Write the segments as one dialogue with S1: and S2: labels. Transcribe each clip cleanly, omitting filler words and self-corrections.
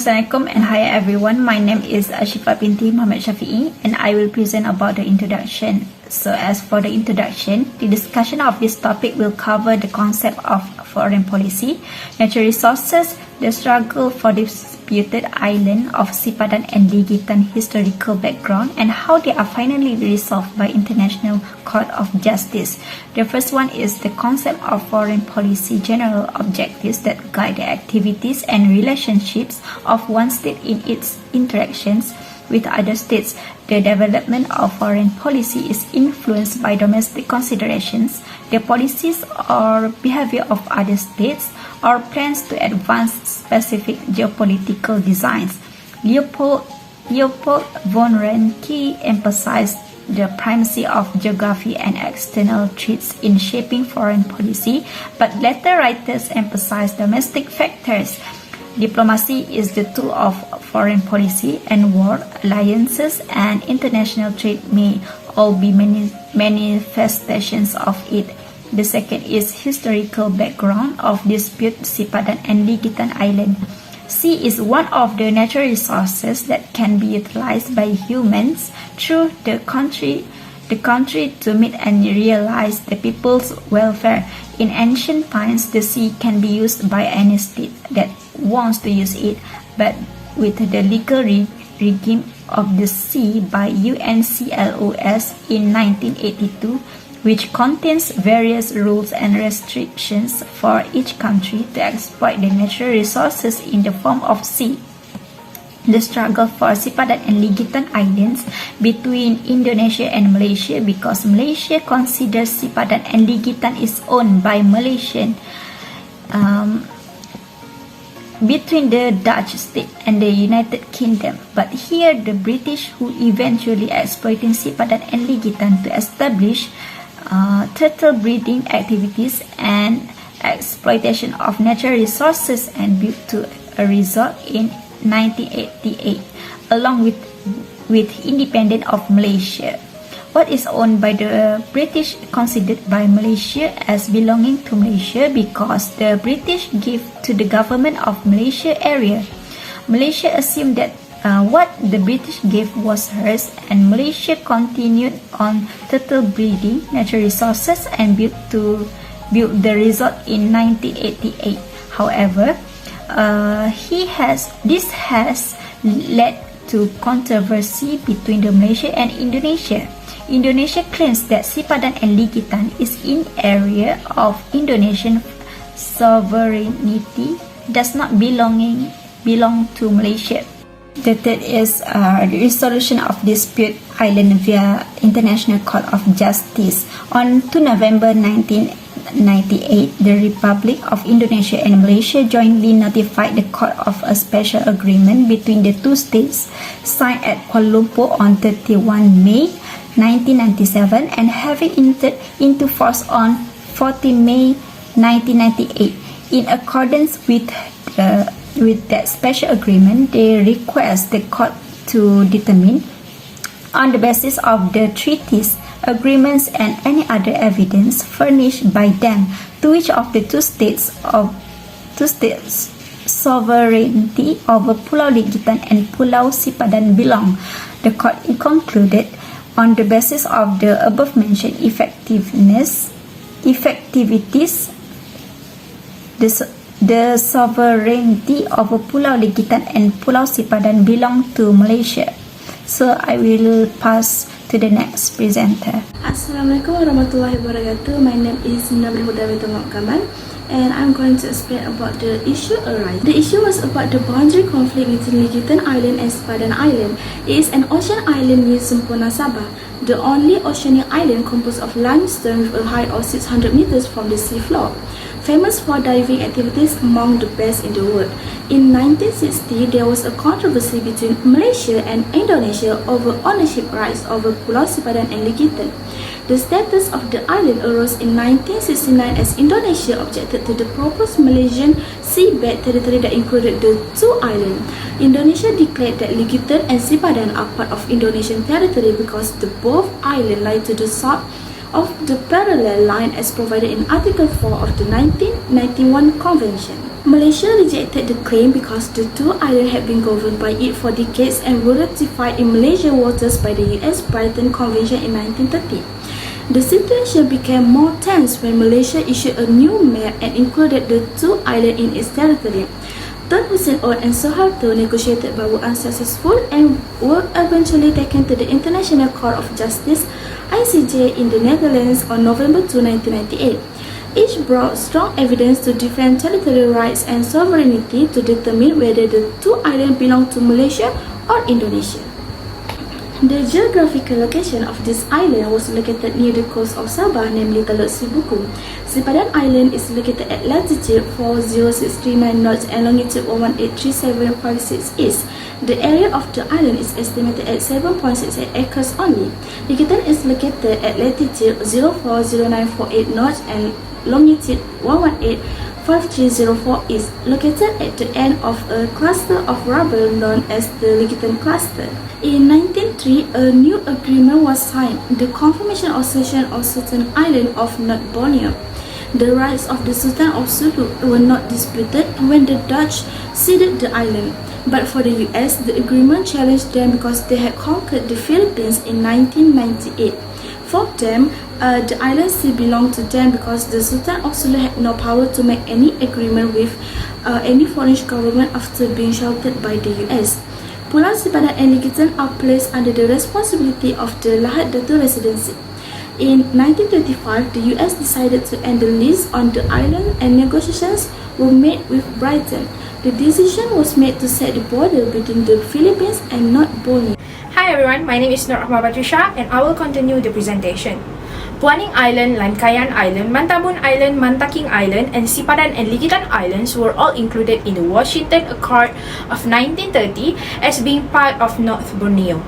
S1: Assalamualaikum and hi everyone. My name is Ashifa binti Muhammad Shafi'i and I will present about the introduction. So as for the introduction, the discussion of this topic will cover the concept of foreign policy, natural resources, the struggle for disputed island of Sipadan and Ligitan historical background, and how they are finally resolved by International Court of Justice. The first one is the concept of foreign policy, general objectives that guide the activities and relationships of one state in its interactions with other states. The development of foreign policy is influenced by domestic considerations, the policies or behavior of other states, or plans to advance specific geopolitical designs. Leopold von Ranke emphasized the primacy of geography and external threats in shaping foreign policy, but later writers emphasized domestic factors. Diplomacy is the tool of foreign policy, and war, alliances, and international trade may all be manifestations of it. The second is historical background of dispute Sipadan and Ligitan Island. Sea is one of the natural resources that can be utilized by humans through the country to meet and realize the people's welfare. In ancient times, the sea can be used by any state that wants to use it, but with the legal regime of the sea by UNCLOS in 1982, which contains various rules and restrictions for each country to exploit the natural resources in the form of sea. The struggle for Sipadan and Ligitan Islands between Indonesia and Malaysia, because Malaysia considers Sipadan and Ligitan is owned by Malaysian, between the Dutch state and the United Kingdom. But here the British, who eventually exploiting Sipadan and Ligitan to establish turtle breeding activities and exploitation of natural resources, and built to a resort in 1988, along with independence of Malaysia. What is owned by the British considered by Malaysia as belonging to Malaysia, because the British give to the government of Malaysia area. Malaysia assumed that what the British gave was hers, and Malaysia continued on turtle breeding natural resources and built the resort in 1988. However, this has led to controversy between the Malaysia and Indonesia. Indonesia claims that Sipadan and Ligitan is in area of Indonesian sovereignty, does not belong to Malaysia. The third is the resolution of dispute island via International Court of Justice. On 2 November 1998, the Republic of Indonesia and Malaysia jointly notified the court of a special agreement between the two states, signed at Kuala Lumpur on 31 May 1997 and having entered into force on 14 May 1998. In accordance with that special agreement, they request the court to determine, on the basis of the treaties, agreements, and any other evidence furnished by them, to which of the two states sovereignty over Pulau Ligitan and Pulau Sipadan belong. The court concluded, on the basis of the above-mentioned effectivities, the sovereignty over Pulau Ligitan and Pulau Sipadan belong to Malaysia. So I will pass to the next presenter.
S2: Assalamualaikum warahmatullahi wabarakatuh. My name is Nabil Huda binti Kamal, and I'm going to explain about the issue arise. The issue was about the boundary conflict between Ligitan Island and Sipadan Island. It is an ocean island near Sempurna, Sabah, the only oceanic island composed of limestone with a height of 600 meters from the sea floor. Famous for diving activities, among the best in the world. In 1960, there was a controversy between Malaysia and Indonesia over ownership rights over Pulau Sipadan and Ligitan. The status of the island arose in 1969 as Indonesia objected to the proposed Malaysian seabed territory that included the two islands. Indonesia declared that Ligitan and Sipadan are part of Indonesian territory because the both islands lie to the south of the parallel line as provided in Article 4 of the 1991 Convention. Malaysia rejected the claim because the two islands had been governed by it for decades and were ratified in Malaysian waters by the US-Britain Convention in 1930. The situation became more tense when Malaysia issued a new map and included the two islands in its territory. Tun Hussein Onn and Suharto negotiated but were unsuccessful and were eventually taken to the International Court of Justice (ICJ) in the Netherlands on November 2, 1998. Each brought strong evidence to defend territorial rights and sovereignty to determine whether the two islands belong to Malaysia or Indonesia. The geographical location of this island was located near the coast of Sabah, namely Teluk Sibuku. Sipadan Island is located at latitude 40639 north and longitude 1183756 east. The area of the island is estimated at 7.68 acres only. Likitan is located at latitude 040948 north and longitude 1185304 east, located at the end of a cluster of rubble known as the Likitan Cluster. In 1903, a new agreement was signed, the Confirmation of Cession of certain island of North Borneo. The rights of the Sultan of Sulu were not disputed when the Dutch ceded the island. But for the US, the agreement challenged them because they had conquered the Philippines in 1998. For them, the island still belonged to them because the Sultan of Sulu had no power to make any agreement with any foreign government after being sheltered by the US. Pulau Sipadan and Likitan are placed under the responsibility of the Lahad Datu Residency. In 1925, the US decided to end the lease on the island and negotiations were made with Britain. The decision was made to set the border between the Philippines and North Borneo.
S3: Hi everyone, my name is Nur Rahma Batrisha and I will continue the presentation. Puaning Island, Lankayan Island, Mantabun Island, Mantaking Island, and Sipadan and Likitan Islands were all included in the Washington Accord of 1930 as being part of North Borneo.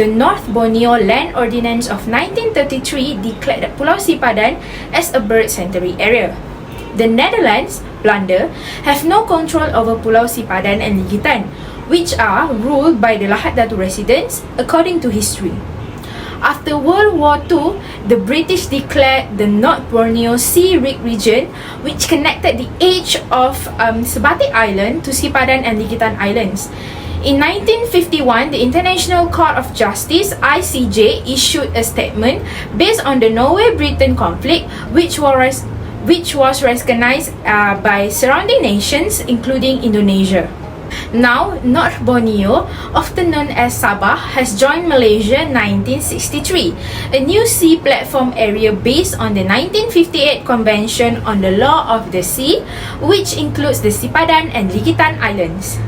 S3: The North Borneo Land Ordinance of 1933 declared Pulau Sipadan as a bird sanctuary area. The Netherlands, Belanda, have no control over Pulau Sipadan and Likitan, which are ruled by the Lahad Datu residents according to history. After World War II, the British declared the North Borneo Sea Rig region, which connected the edge of Sebatik Island to Sipadan and Likitan Islands. In 1951, the International Court of Justice (ICJ) issued a statement based on the Norway-Britain conflict, which was recognized by surrounding nations, including Indonesia. Now, North Borneo, often known as Sabah, has joined Malaysia in 1963, a new sea platform area based on the 1958 Convention on the Law of the Sea, which includes the Sipadan and Likitan Islands.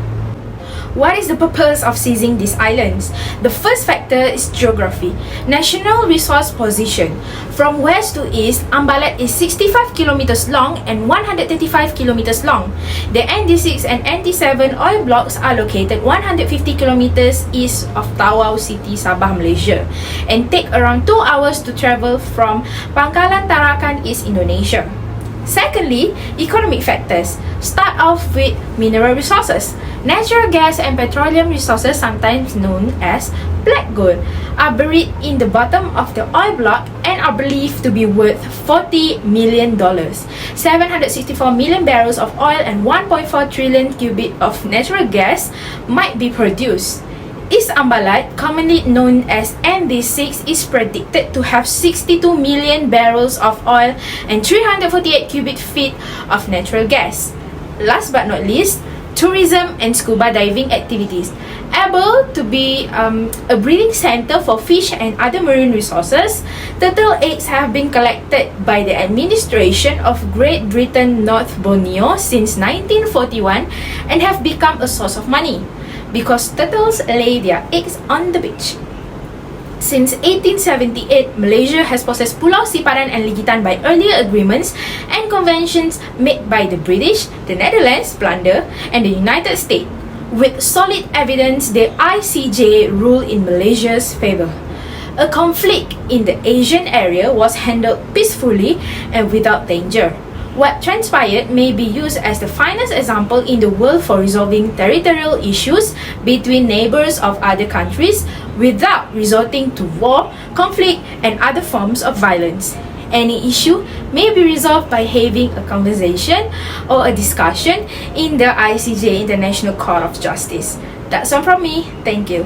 S3: What is the purpose of seizing these islands? The first factor is geography. National resource position. From west to east, Ambalat is 65 kilometers long and 135 kilometers long. The ND6 and NT7 oil blocks are located 150 kilometers east of Tawau City, Sabah, Malaysia, and take around 2 hours to travel from Pangkalan Tarakan, East Indonesia. Secondly, economic factors. Start off with mineral resources. Natural gas and petroleum resources, sometimes known as black gold, are buried in the bottom of the oil block and are believed to be worth $40 million. 764 million barrels of oil and 1.4 trillion cubic of natural gas might be produced. East Ambalat, commonly known as ND6, is predicted to have 62 million barrels of oil and 348 cubic feet of natural gas. Last but not least, tourism and scuba diving activities. Able to be a breeding center for fish and other marine resources, turtle eggs have been collected by the administration of Great Britain North Borneo since 1941 and have become a source of money, because turtles lay their eggs on the beach. Since 1878, Malaysia has possessed Pulau Sipadan and Likitan by earlier agreements and conventions made by the British, the Netherlands, Belanda, and the United States. With solid evidence, the ICJ ruled in Malaysia's favour. A conflict in the Asian area was handled peacefully and without danger. What transpired may be used as the finest example in the world for resolving territorial issues between neighbors of other countries without resorting to war, conflict, and other forms of violence. Any issue may be resolved by having a conversation or a discussion in the ICJ International Court of Justice. That's all from me. Thank you.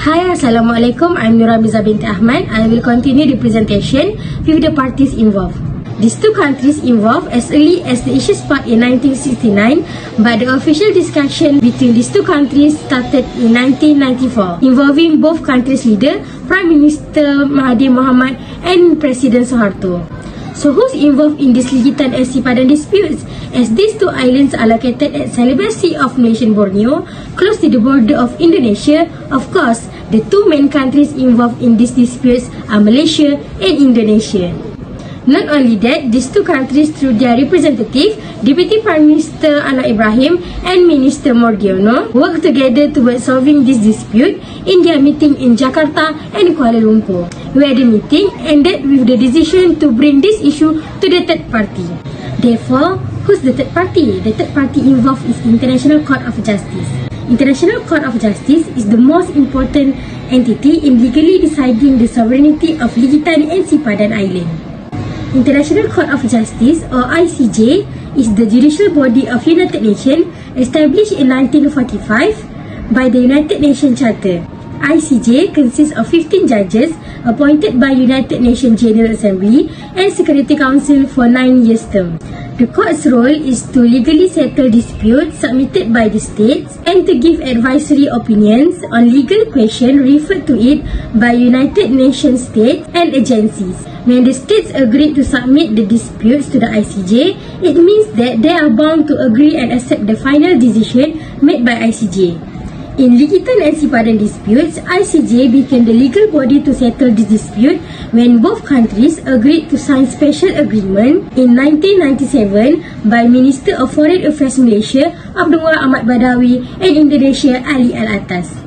S4: Hi, Assalamualaikum. I'm Nuramiza binti Ahmad. I will continue the presentation with the parties involved. These two countries involved as early as the issue sparked in 1969, but the official discussion between these two countries started in 1994, involving both countries' leader, Prime Minister Mahathir Mohamad and President Suharto. So who's involved in this Ligitan and Sipadan disputes? As these two islands are located at Celebes Sea of Malaysian Borneo, close to the border of Indonesia, of course, the two main countries involved in these disputes are Malaysia and Indonesia. Not only that, these two countries through their representative, Deputy Prime Minister Anwar Ibrahim and Minister Mordiono, work together towards solving this dispute in their meeting in Jakarta and Kuala Lumpur, where the meeting ended with the decision to bring this issue to the third party. Therefore, who's the third party? The third party involved is International Court of Justice. International Court of Justice is the most important entity in legally deciding the sovereignty of Ligitan and Sipadan Island. International Court of Justice or ICJ is the judicial body of United Nations established in 1945 by the United Nations Charter. ICJ consists of 15 judges appointed by United Nations General Assembly and Security Council for 9 years term. The court's role is to legally settle disputes submitted by the states and to give advisory opinions on legal questions referred to it by United Nations states and agencies. When the states agree to submit the disputes to the ICJ, it means that they are bound to agree and accept the final decision made by ICJ. In Ligitan and Sipadan disputes, ICJ became the legal body to settle this dispute when both countries agreed to sign special agreement in 1997 by Minister of Foreign Affairs Malaysia Abdul Ahmad Badawi and Indonesia Ali Al-Atas.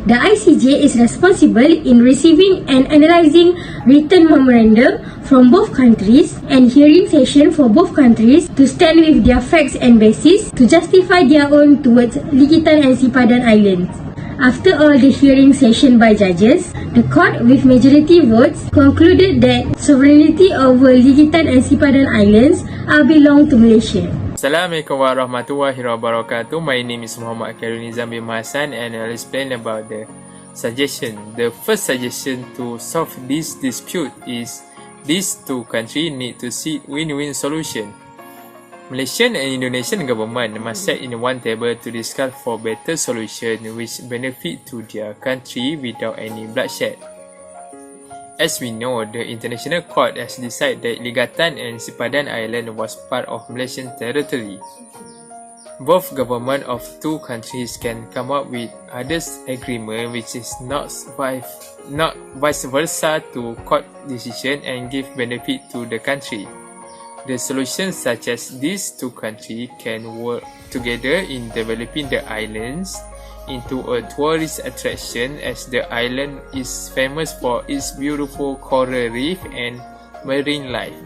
S4: The ICJ is responsible in receiving and analysing written memorandum from both countries and hearing session for both countries to stand with their facts and basis to justify their own towards Ligitan and Sipadan Islands. After all the hearing session by judges, the court with majority votes concluded that sovereignty over Ligitan and Sipadan Islands are belong to Malaysia.
S5: Assalamualaikum warahmatullahi wabarakatuh. My name is Muhammad Khairul Nizam bin Hassan and I'll explain about the suggestion. The first suggestion to solve this dispute is these two countries need to seek win-win solution. Malaysian and Indonesian government must sit in one table to discuss for better solution which benefit to their country without any bloodshed. As we know, the International Court has decided that Ligatan and Sipadan Island was part of Malaysian territory. Both government of two countries can come up with others agreement which is not vice versa to court decision and give benefit to the country. The solutions such as these two countries can work together in developing the islands into a tourist attraction as the island is famous for its beautiful coral reef and marine life.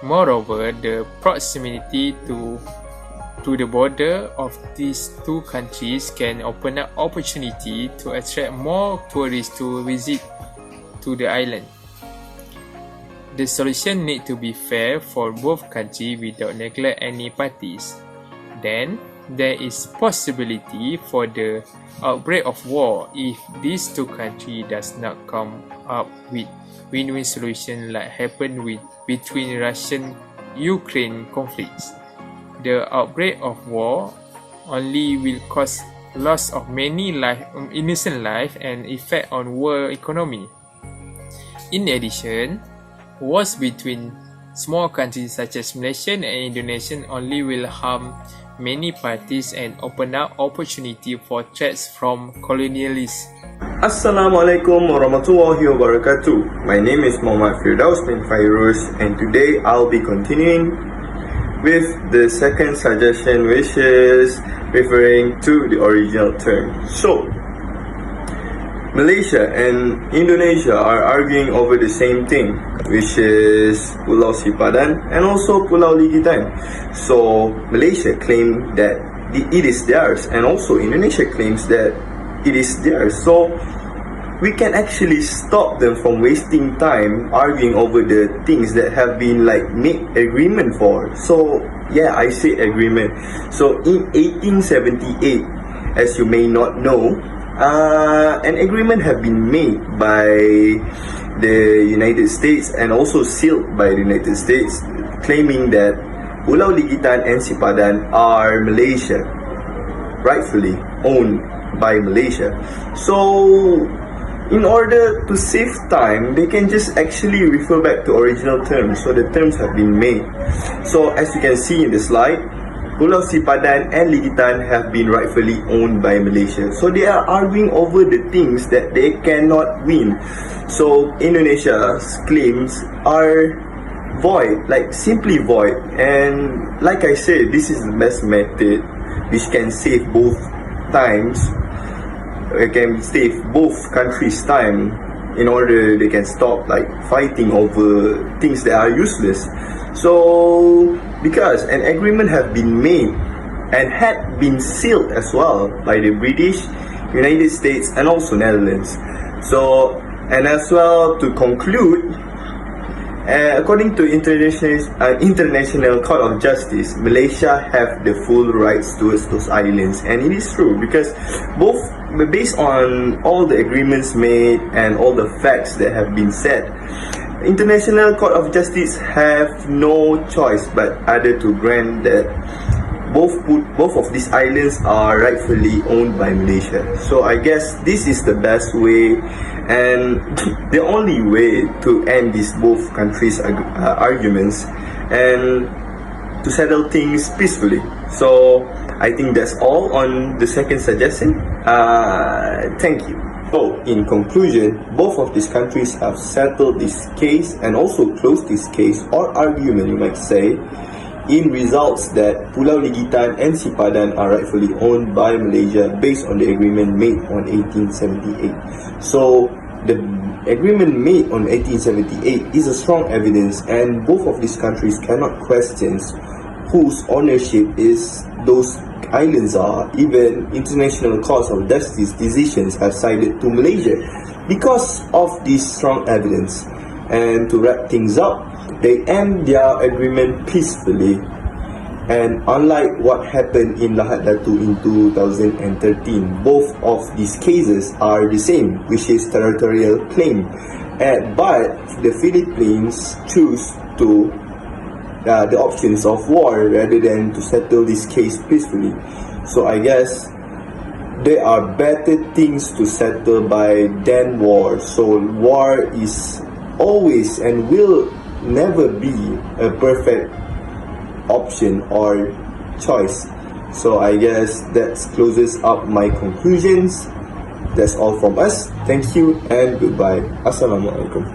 S5: Moreover, the proximity to the border of these two countries can open up opportunity to attract more tourists to visit to the island. The solution need to be fair for both countries without neglect any parties. Then, there is possibility for the outbreak of war if these two countries does not come up with win-win solution like happened between Russian-Ukraine conflicts. The outbreak of war only will cause loss of many innocent life and effect on world economy. In addition, wars between small countries such as Malaysia and Indonesia only will harm many parties and open up opportunity for threats from colonialists.
S6: Assalamualaikum warahmatullahi wabarakatuh. My name is Muhammad Firdaus bin Fairuz and today I'll be continuing with the second suggestion which is referring to the original term. So, Malaysia and Indonesia are arguing over the same thing, which is Pulau Sipadan and also Pulau Ligitan. So Malaysia claims that it is theirs and also Indonesia claims that it is theirs. So we can actually stop them from wasting time arguing over the things that have been like made agreement for. So yeah, I say agreement. So in 1878, as you may not know, an agreement have been made by the United States and also sealed by the United States, claiming that Pulau Ligitan and Sipadan are Malaysia, rightfully owned by Malaysia. So in order to save time, they can just actually refer back to original terms. So the terms have been made. So as you can see in the slide, Pulau Sipadan and Ligitan have been rightfully owned by Malaysia. So they are arguing over the things that they cannot win. So Indonesia's claims are void, like simply void. And like I said, this is the best method which can save both times. It can save both countries time in order they can stop like fighting over things that are useless. So because an agreement have been made and had been sealed as well by the British, United States and also Netherlands. So and as well to conclude, according to International Court of Justice, Malaysia have the full rights towards those islands, and it is true because both based on all the agreements made and all the facts that have been said, International Court of Justice have no choice but either to grant that both of these islands are rightfully owned by Malaysia. So I guess this is the best way and the only way to end these both countries' arguments and to settle things peacefully. So I think that's all on the second suggestion. Thank you. So in conclusion, both of these countries have settled this case and also closed this case or argument, you might say, in results that Pulau Ligitan and Sipadan are rightfully owned by Malaysia based on the agreement made on 1878. So the agreement made on 1878 is a strong evidence, and both of these countries cannot question whose ownership is those islands are. Even International Court of Justice decisions have sided to Malaysia because of this strong evidence. And to wrap things up, they end their agreement peacefully, and unlike what happened in Lahad Datu in 2013, both of these cases are the same, which is territorial claim, but the Philippines choose to the options of war rather than to settle this case peacefully. So I guess there are better things to settle by than war. So war is always and will never be a perfect option or choice. So I guess that closes up my conclusions. That's all from us. Thank you and goodbye. Assalamualaikum.